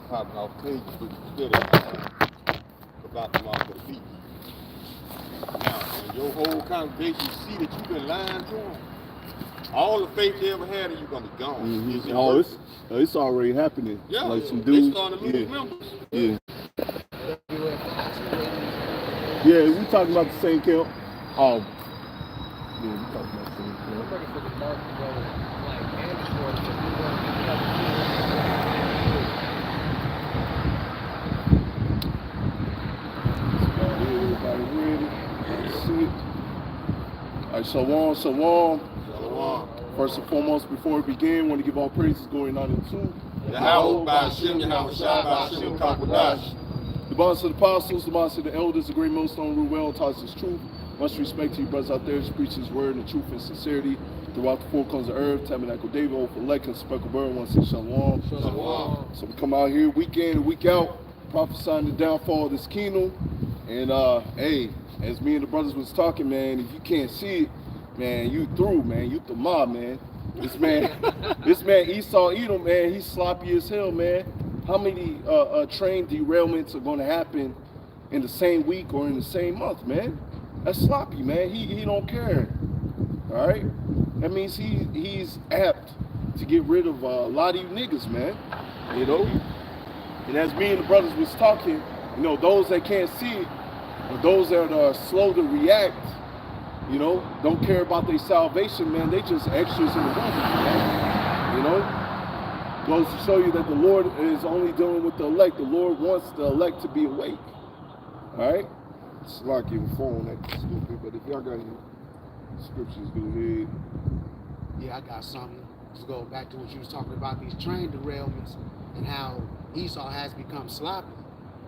popping off pages, but you better about them off the feet. Now, when your whole congregation see that you've been lying to them, all the faith they ever had in you gonna be gone. Oh, it's already happening. Yeah, like some dudes. They starting to lose members. Yeah. Yeah, we talking about the same camp. Yeah, we talking about the same camp. Everybody ready? Let's see it. All right, Shalom. First and foremost, before we begin, I want to give all praises going on into Yahweh by Hashem, Yahweh by Hashem, Kakwadash. The bonds of the apostles, the bonds of the elders, the great millstone, rule well, taught us truth. Much respect to you brothers out there who preach his word in truth and sincerity throughout the four corners of earth. Tabernacle David, Old for Elect, and Speckled Bird, want to say Shalom. So we come out here week in and week out, prophesying the downfall of this kingdom. And hey, as me and the brothers was talking, man, if you can't see it, man, you through, man. You the mob, man. This man Esau Edom, man, he's sloppy as hell, man. How many train derailments are going to happen in the same week or in the same month, man? That's sloppy, man. He don't care. All right? That means he's apt to get rid of a lot of you niggas, man. You know? And as me and the brothers was talking, you know, those that can't see it, or those that are slow to react, you know, don't care about their salvation, man. They just extras in the movie, man. You know? Goes to show you that the Lord is only dealing with the elect. The Lord wants the elect to be awake. All right? It's like your phone acting stupid, but if y'all got any scriptures, go ahead. Yeah, I got something. Let's go back to what you was talking about, these train derailments and how Esau has become sloppy.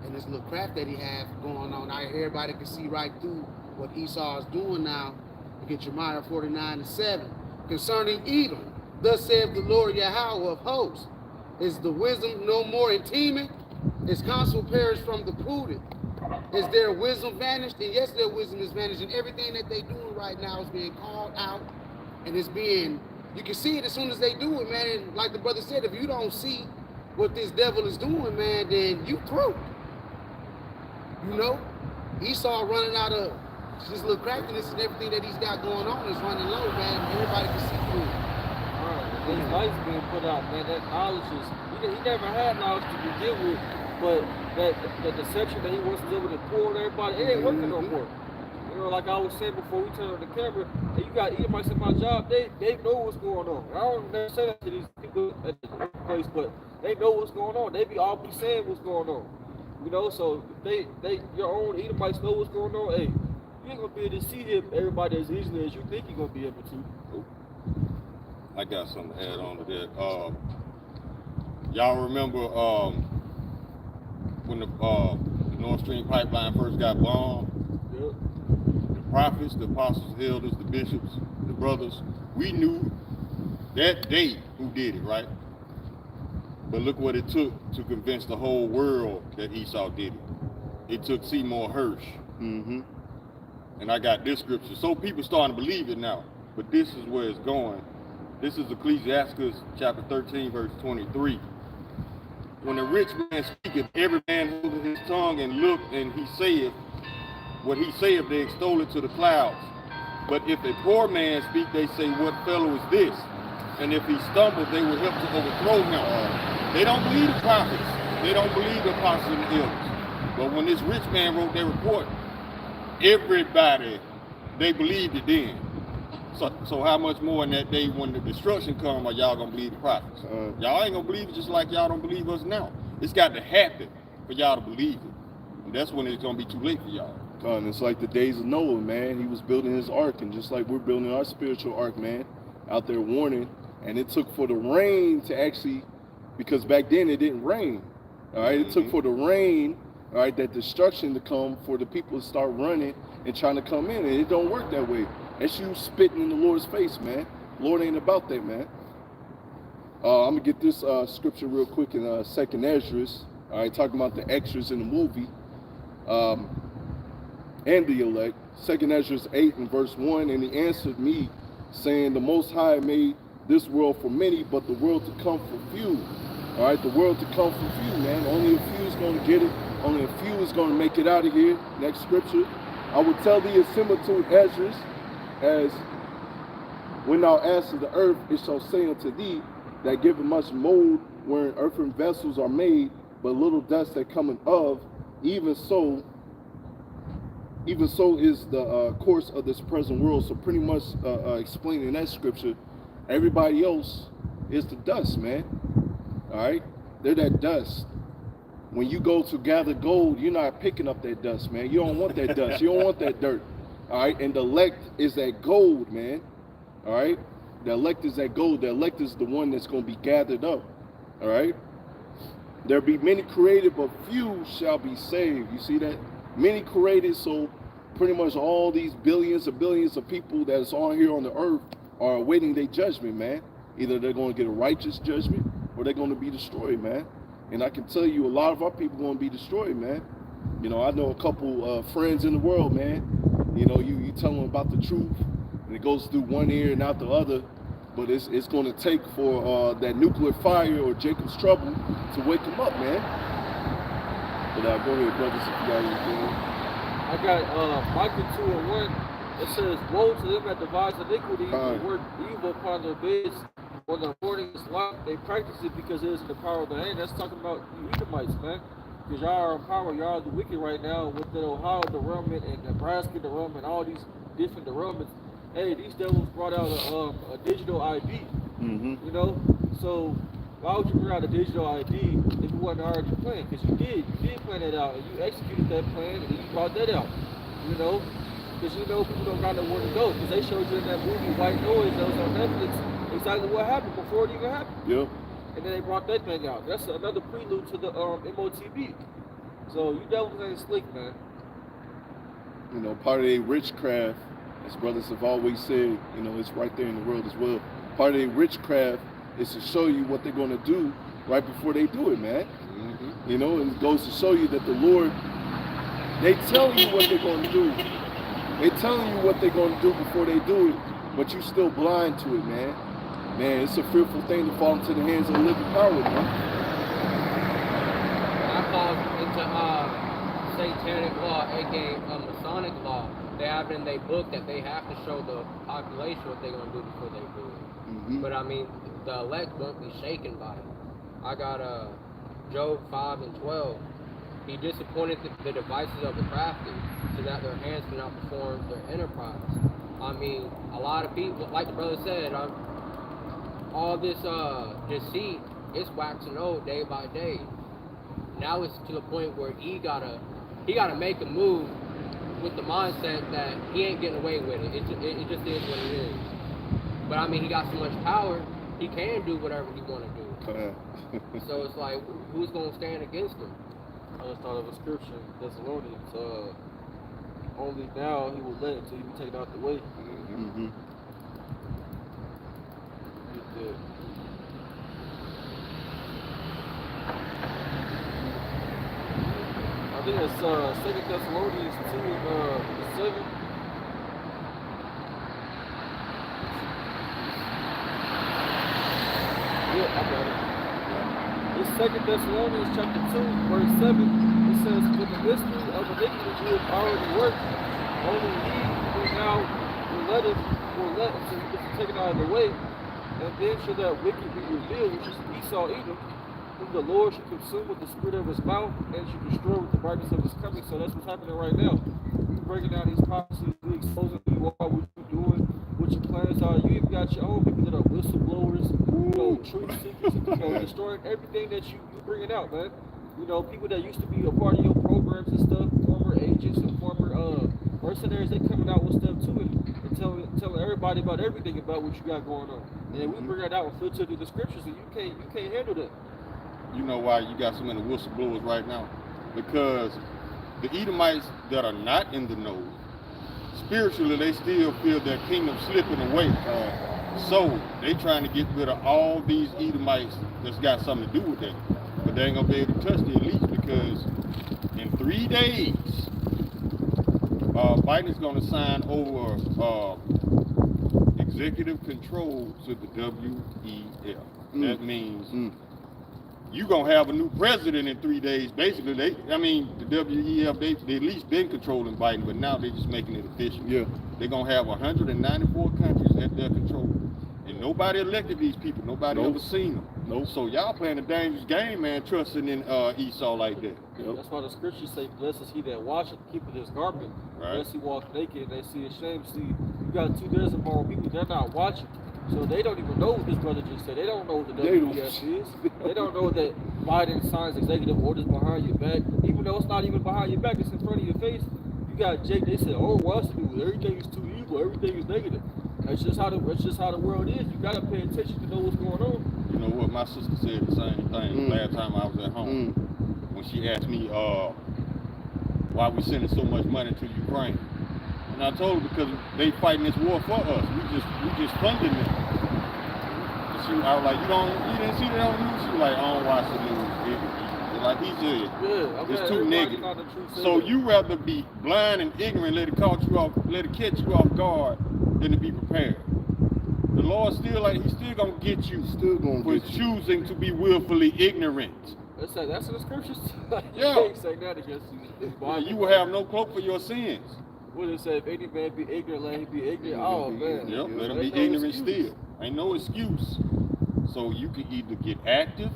And this little crap that he has going on. Now everybody can see right through what Esau is doing now. You get Jeremiah 49:7. Concerning Edom, thus saith the Lord Yahweh of hosts, is the wisdom no more in Teman? Is counsel perished from the prudent? Is their wisdom vanished? And yes, their wisdom is vanished. And everything that they doing right now is being called out. And it's being, you can see it as soon as they do it, man. And like the brother said, if you don't see what this devil is doing, man, then you through. You know? Esau running out of this little craftiness and everything that he's got going on is running low, man. Everybody can see through it. These lights being put out, man, that knowledge is, he never had knowledge to begin with, but that deception that he wants to do with the poor and everybody, it ain't working no more. You know, like I was saying before we turned on the camera, and you got Edomites in my job, they know what's going on. I don't never say that to these people at the workplace, but they know what's going on. They be always saying what's going on. You know, so your own Edomites know what's going on. Hey, you ain't gonna be able to see everybody as easily as you think you're gonna be able to. I got something to add on to that. Y'all remember when the Nord Stream pipeline first got bombed? Yep. The prophets, the apostles, the elders, the bishops, the brothers, we knew that day who did it, right? But look what it took to convince the whole world that Esau did it. It took Seymour Hersh. Mm-hmm. And I got this scripture. So people starting to believe it now. But this is where it's going. This is Ecclesiastes chapter 13, verse 23. When the rich man speaketh, every man holdeth his tongue and look, and he saith, what he saith, they extol it to the clouds. But if a poor man speak, they say, what fellow is this? And if he stumbles, they will help to overthrow him. They don't believe the prophets. They don't believe the apostles and the elders. But when this rich man wrote their report, everybody, they believed it then. So how much more in that day when the destruction come are y'all gonna believe the prophets? Y'all ain't gonna believe it just like y'all don't believe us now. It's got to happen for y'all to believe it. And that's when it's gonna be too late for y'all. And it's like the days of Noah, man. He was building his ark, and just like we're building our spiritual ark, man, out there warning. And it took for the rain to actually, because back then it didn't rain. All right, it took for the rain, all right, that destruction to come for the people to start running and trying to come in, and it don't work that way. That's you spitting in the Lord's face, man. Lord ain't about that, man. I'm gonna get this scripture real quick in 2nd Ezra. All right, talking about the extras in the movie and the elect. 2nd Ezra 8 and verse 1, and he answered me, saying, the Most High made this world for many, but the world to come for few. All right, the world to come from few, man. Only a few is going to get it. Only a few is going to make it out of here. Next scripture. I will tell thee a similitude, Ezra, as when thou askest the earth, it shall say unto thee that giveth much mold wherein earthen vessels are made, but little dust that cometh of, even so is the course of this present world. So pretty much explaining that scripture, everybody else is the dust, man. All right, they're that dust. When you go to gather gold, you're not picking up that dust, man. You don't want that dust. You don't want that dirt. All right, and the elect is that gold, man. All right, the elect is that gold. The elect is the one that's going to be gathered up. All right, there be many created, but few shall be saved. You see that? Many created, so pretty much all these billions and billions of people that's on here on the earth are awaiting their judgment, man. Either they're going to get a righteous judgment or they're going to be destroyed, man. And I can tell you a lot of our people are going to be destroyed, man. You know, I know a couple friends in the world, man. You know, you tell them about the truth, and it goes through one ear and out the other. But it's going to take for that nuclear fire or Jacob's trouble to wake them up, man. But go ahead, brothers, if you got anything. I got Micah 2:1. It says, "Woe to them that devise iniquity and work evil upon their beds. When the morning is light, they practice it because it is in the power of the hand." That's talking about you Edomites, man. Because y'all are in power, y'all are the wicked right now with the Ohio derailment and Nebraska derailment and all these different derailments. Hey, these devils brought out a digital ID. You know, so why would you bring out a digital ID if you wasn't already playing? Because you did plan that out and you executed that plan and you brought that out. You know, because you know people don't got nowhere to go. Because they showed you in that movie White Noise that was on Netflix exactly what happened before it even happened. Yep. And then they brought that thing out. That's another prelude to the MOTB. So you devils ain't slick, man. You know, part of their witchcraft, as brothers have always said, you know, it's right there in the world as well. Part of their witchcraft is to show you what they're going to do right before they do it, man. You know, and it goes to show you that the Lord, they tell you what they're going to do. They telling you what they're going to do before they do it, but you still blind to it, man. Man, it's a fearful thing to fall into the hands of the living power, man. I fall into satanic law, aka Masonic law. They have it in their book that they have to show the population what they're going to do before they do it. But I mean, the elect won't be shaken by it. I got Job 5:12. He disappointed the devices of the crafty, so that their hands cannot perform their enterprise. I mean, a lot of people, like the brother said, all this deceit is waxing old day by day. Now it's to the point where he gotta make a move with the mindset that he ain't getting away with it. It just is what it is. But I mean, he got so much power, he can do whatever he want to do. So it's like, who's gonna stand against him? I just thought of a scripture, Thessalonians. Only now he will let it until he be taken out the way. Get that. I think it's 2 Thessalonians 2:7. Yeah, I got it. It's 2 Thessalonians chapter 2, verse 7. It says, "For the mystery of iniquity you have already worked. Only he who now will let until he gets taken out of the way. And then shall that wicked be revealed, which is Esau Edom, whom the Lord should consume with the spirit of his mouth and should destroy with the brightness of his coming." So that's what's happening right now. You breaking down these prophecies, you exposing who you are, what you're doing, what your plans are. You even got your own people that are whistleblowers, you know, truth seekers, you know, destroying everything that you bringing out, man. You know, people that used to be a part of your programs and stuff, former agents and former mercenaries, they coming out with stuff too and telling everybody about everything about what you got going on. And we bring that out and filter through the scriptures, and you can't handle that. You know why you got so many whistleblowers right now? Because the Edomites that are not in the know, spiritually they still feel their kingdom slipping away. So they trying to get rid of all these Edomites that's got something to do with that. But they ain't gonna be able to touch the elites because in 3 days, Biden's gonna sign over executive control to the WEF. That means you gonna have a new president in 3 days. Basically, the WEF, they at least been controlling Biden, but now they're just making it official. Yeah. They're gonna have 194 countries at their control. And nobody elected these people. Nobody ever seen them. Nope. So y'all playing a dangerous game, man, trusting in Esau like that. Yep. That's why the scriptures say, blessed is he that watcheth, keepeth his garment. Right. Unless he walks naked and they see his shame. See, you got 2 days of moral people, they're not watching. So they don't even know what this brother just said. They don't know what the WPS is. They don't know that Biden signs executive orders behind your back. Even though it's not even behind your back, it's in front of your face. You got Jake, they said, oh, Washington, everything is too evil, everything is negative. That's just how the world is. You gotta pay attention to know what's going on. You know what, my sister said the same thing last time I was at home. When she asked me why we sending so much money to Ukraine. And I told her because they fighting this war for us. We just funding them. And I was like, you didn't see that on the news? She was like, I don't watch the news. Like he said, it's too negative. So you rather be blind and ignorant, let it catch you off guard, than to be prepared. The Lord still he's still gonna get you for choosing to be willfully ignorant. That's in the scriptures. Yeah. You can't say that against you. You will have no cloak for your sins. What did it say? If any man be ignorant, let him be ignorant. Oh man. Yep, let him be ignorant still. Ain't no excuse. So you can either get active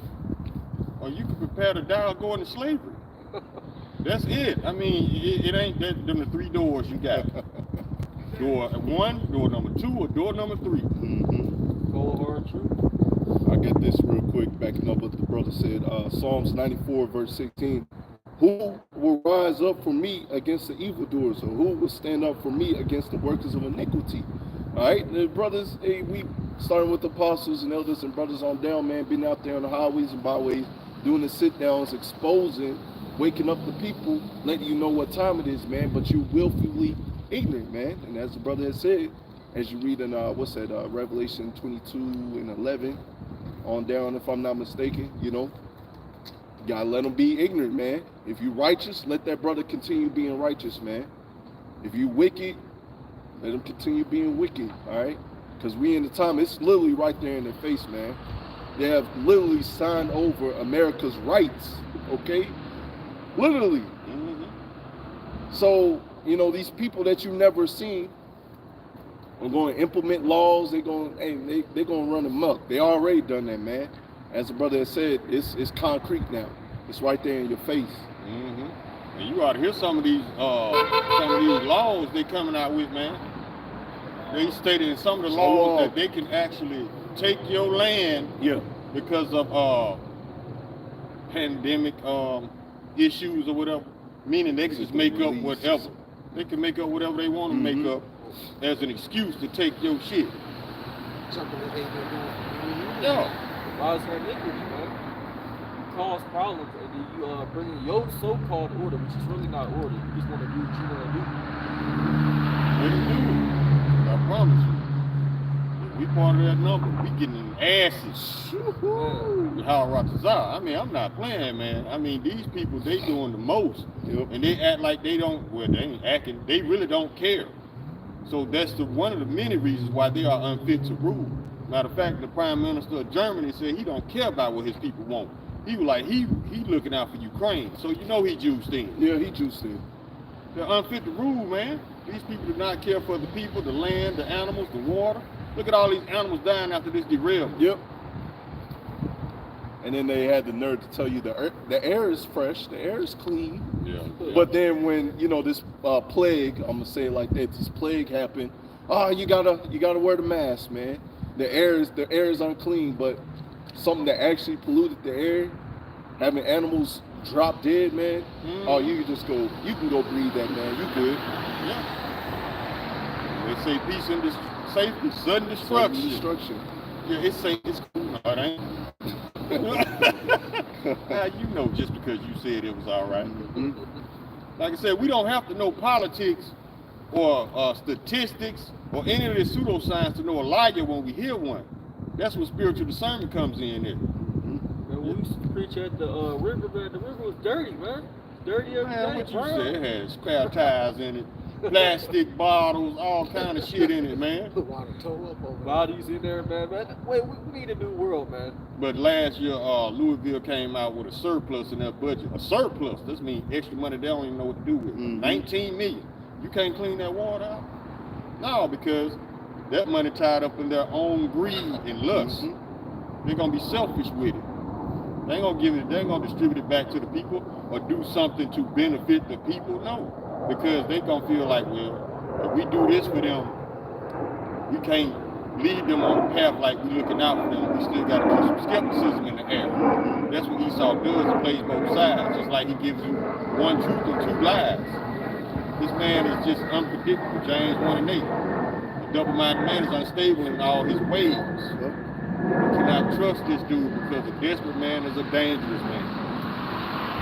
or you can prepare to die or go into slavery. That's it. I mean, it ain't them the 3 doors you got. Door 1, door number 2, or door number 3. Cold hard truth. I get this real quick, backing up what the brother said. Psalms 94, verse 16. Who will rise up for me against the evildoers, or who will stand up for me against the workers of iniquity? All right, the brothers, we starting with the apostles and elders and brothers on down, man, been out there on the highways and byways, doing the sit-downs, exposing, waking up the people, letting you know what time it is, man, but you willfully ignorant, man. And as the brother has said, as you read in Revelation 22 and 11 on down, if I'm not mistaken, you gotta let them be ignorant, man. If you righteous, let that brother continue being righteous, man. If you wicked, let them continue being wicked, all right? Because we in the time, it's literally right there in their face, man. They have literally signed over America's rights, okay? Literally. So, these people that you never seen are going to implement laws. They're going to run amok. They already done that, man. As the brother has said, it's concrete now. It's right there in your face. And you ought to hear some of these laws they coming out with, man. They stated in some of the laws that they can actually take your land because of pandemic issues or whatever. Meaning they can just make up whatever. They can make up whatever they want to make up as an excuse to take your shit. Something that they've been doing. Yeah. Why is there iniquity, man? You cause problems and then you bring in your so-called order, which is really not order. You just want to do what you want to do. What do you do? I promise you. If we part of that number, we getting asses. YASHARAHLA. I mean, I'm not playing, man. I mean, these people, they doing the most. And they act like they don't, they ain't acting, they really don't care. So that's one of the many reasons why they are unfit to rule. Matter of fact, the Prime Minister of Germany said he don't care about what his people want. He was like, he looking out for Ukraine. So he juiced in. Yeah, he juiced in. They're unfit to rule, man. These people do not care for the people, the land, the animals, the water. Look at all these animals dying after this derailment. Yep. And then they had the nerve to tell you the air is fresh, the air is clean. Yeah. But then when this plague, I'm gonna say it like that, this plague happened. You gotta wear the mask, man. The air is unclean, but something that actually polluted the air, having animals drop dead, man. You can go breathe that, man. You good? Yeah. They say peace and safety, sudden destruction. Yeah, it's cool. No, it ain't. Now just because you said it was all right. Like I said, we don't have to know politics or statistics or any of this pseudoscience to know a liar when we hear one. That's what spiritual discernment comes in there. Man, we used to preach at the river, man. The river was dirty, man. Dirty every day. What you said, it had spare tires in it. plastic bottles, all kind of shit in it, man. Put water toe up over Bodies in there, man. Wait, we need a new world, man. But last year, Louisville came out with a surplus in their budget. A surplus, this means extra money they don't even know what to do with. 19 million. You can't clean that water out? No, because that money tied up in their own greed and lust. They're gonna be selfish with it. They ain't gonna give it, they ain't gonna distribute it back to the people or do something to benefit the people, no. Because they gonna feel like, well, if we do this for them, we can't lead them on the path like we're looking out for them. We still gotta keep some skepticism in the air. That's what Esau does, he plays both sides, just like he gives you one truth and two lies. This man is just unpredictable, James 1 and 8. The double-minded man is unstable in all his ways. You cannot trust this dude because a desperate man is a dangerous man.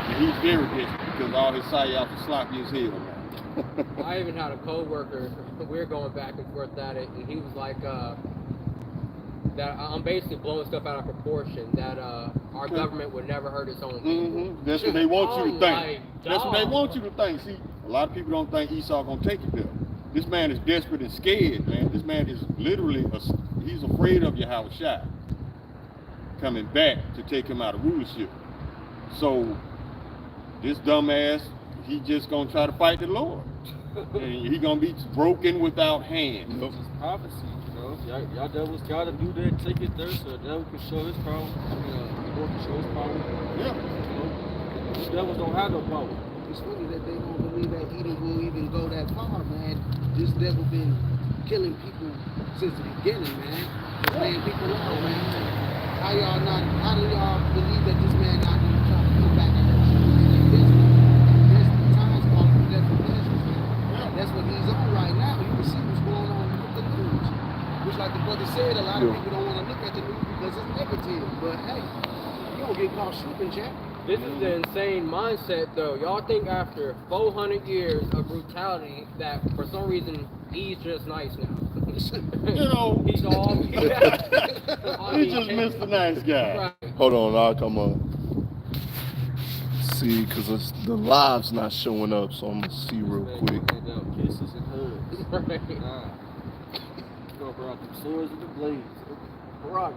And he's very desperate because all his psyops are sloppy as hell now. I even had a co-worker, we were going back and forth at it, and he was like, that I'm basically blowing stuff out of proportion, that our government would never hurt its own people. That's what they want you to think. Like, That's what they want you to think. See, a lot of people don't think Esau gonna take it there. This man is desperate and scared, man. This man is literally, he's afraid of YASHAWAR coming back to take him out of rulership. So this dumbass, he just gonna try to fight the Lord. And he gonna be broken without hands. It's just prophecy, you know. Y'all devils gotta do that, take it there so the devil can show his power. I mean, the Lord can show his power. Yeah. You know? The devils don't have no power. It's funny that they don't believe that Edom will even go that far, man. This devil been killing people since the beginning, man. Laying people out, man. How do y'all believe that this man not gonna try to come back and hurt you? There's times called for death and pleasures, man. That's what he's on right now. You can see what's going on with the news. Which, like the brother said, a lot of people don't want to look at the news because it's negative. But hey, you don't get caught slipping, Jack. This is the insane mindset, though. Y'all think after 400 years of brutality that for some reason he's just nice now. You know, He's all. he just missed the nice guy. Right. Hold on, I'll come on. See, because the live's not showing up, so I'm going to see real quick. Kisses and hugs. Right. Nah. Go brought the swords and the blades. Right.